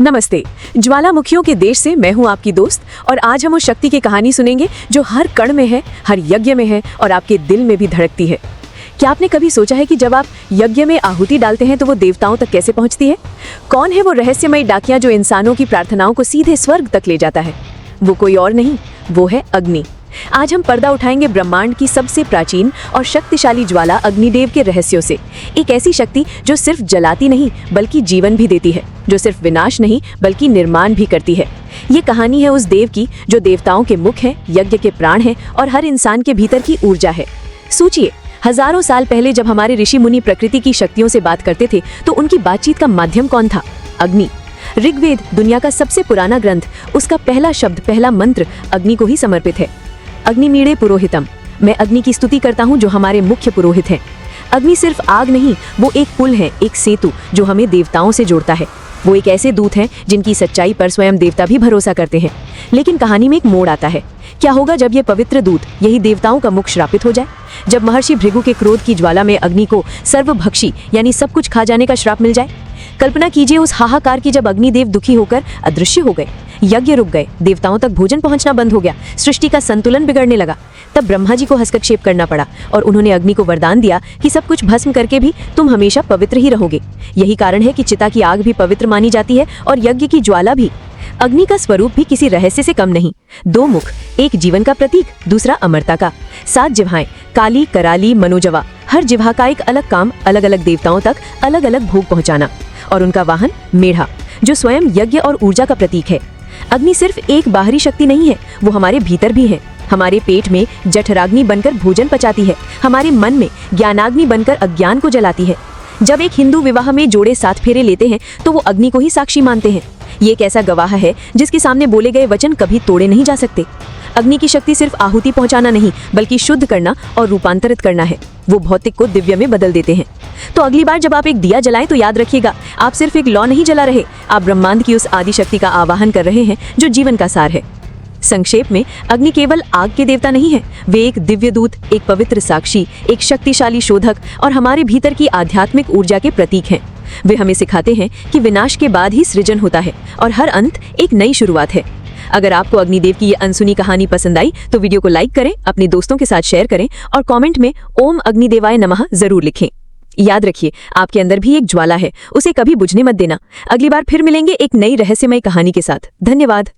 नमस्ते। ज्वालामुखियों के देश से मैं हूं आपकी दोस्त और आज हम उस शक्ति की कहानी सुनेंगे जो हर कण में है, हर यज्ञ में है और आपके दिल में भी धड़कती है। क्या आपने कभी सोचा है कि जब आप यज्ञ में आहुति डालते हैं तो वो देवताओं तक कैसे पहुंचती है? कौन है वो रहस्यमयी डाकिया जो इंसानों की प्रार्थनाओं को सीधे स्वर्ग तक ले जाता है? वो कोई और नहीं, वो है अग्नि। आज हम पर्दा उठाएंगे ब्रह्मांड की सबसे प्राचीन और शक्तिशाली ज्वाला अग्निदेव के रहस्यों से। एक ऐसी शक्ति जो सिर्फ जलाती नहीं बल्कि जीवन भी देती है, जो सिर्फ विनाश नहीं बल्कि निर्माण भी करती है। ये कहानी है उस देव की जो देवताओं के मुख है, यज्ञ के प्राण है और हर इंसान के भीतर की ऊर्जा है। सोचिए, हजारों साल पहले जब हमारे ऋषि मुनि प्रकृति की शक्तियों से बात करते थे तो उनकी बातचीत का माध्यम कौन था? अग्नि। ऋग्वेद, दुनिया का सबसे पुराना ग्रंथ, उसका पहला शब्द, पहला मंत्र अग्नि को ही समर्पित है। अग्निमीड़े पुरोहितम। मैं अग्नि की स्तुति करता हूँ जो हमारे मुख्य पुरोहित हैं। अग्नि सिर्फ आग नहीं, वो एक पुल है, एक सेतु जो हमें देवताओं से जोड़ता है। वो एक ऐसे दूत हैं जिनकी सच्चाई पर स्वयं देवता भी भरोसा करते हैं। लेकिन कहानी में एक मोड़ आता है। क्या होगा जब ये पवित्र दूत, यही देवताओं का मुख श्रापित हो जाए? जब महर्षि भृगु के क्रोध की ज्वाला में अग्नि को सर्वभक्षी यानी सब कुछ खा जाने का श्राप मिल जाए? कल्पना कीजिए उस हाहाकार की जब अग्निदेव दुखी होकर अदृश्य हो गए, यज्ञ रुक गए, देवताओं तक भोजन पहुंचना बंद हो गया, सृष्टि का संतुलन बिगड़ने लगा। तब ब्रह्मा जी को हस्तक्षेप करना पड़ा और उन्होंने अग्नि को वरदान दिया कि सब कुछ भस्म करके भी तुम हमेशा पवित्र ही रहोगे। यही कारण है कि चिता की आग भी पवित्र मानी जाती है और यज्ञ की ज्वाला भी। अग्नि का स्वरूप भी किसी रहस्य से कम नहीं। दो मुख, एक जीवन का प्रतीक, दूसरा अमरता का। 7 जिह्वाएं, काली, कराली, मनोजवा। हर जिह्वा का एक अलग काम, अलग अलग देवताओं तक अलग अलग भोग पहुंचाना। और उनका वाहन मेढ़ा, जो स्वयं यज्ञ और ऊर्जा का प्रतीक है। अग्नि सिर्फ एक बाहरी शक्ति नहीं है, वो हमारे भीतर भी है। हमारे पेट में जठराग्नि बनकर भोजन पचाती है, हमारे मन में ज्ञानाग्नि बनकर अज्ञान को जलाती है। जब एक हिंदू विवाह में जोड़े 7 फेरे लेते हैं तो वो अग्नि को ही साक्षी मानते हैं। ये एक ऐसा गवाह है जिसके सामने बोले गए वचन कभी तोड़े नहीं जा सकते। अग्नि की शक्ति सिर्फ आहुति पहुंचाना नहीं बल्कि शुद्ध करना और रूपांतरित करना है। वो भौतिक को दिव्य में बदल देते हैं। तो अगली बार जब आप एक दिया जलाएं तो याद रखिएगा, आप सिर्फ एक लौ नहीं जला रहे, आप ब्रह्मांड की उस आदि शक्ति का आवाहन कर रहे हैं जो जीवन का सार है। संक्षेप में, अग्नि केवल आग के देवता नहीं है, वे एक दिव्य दूत, एक पवित्र साक्षी, एक शक्तिशाली शोधक और हमारे भीतर की आध्यात्मिक ऊर्जा के प्रतीक हैं। वे हमें सिखाते हैं कि विनाश के बाद ही सृजन होता है और हर अंत एक नई शुरुआत है। अगर आपको अग्निदेव की ये अनसुनी कहानी पसंद आई तो वीडियो को लाइक करें, अपने दोस्तों के साथ शेयर करें और कमेंट में ओम अग्निदेवाय नमः जरूर लिखें। याद रखिए, आपके अंदर भी एक ज्वाला है, उसे कभी बुझने मत देना। अगली बार फिर मिलेंगे एक नई रहस्यमय कहानी के साथ। धन्यवाद।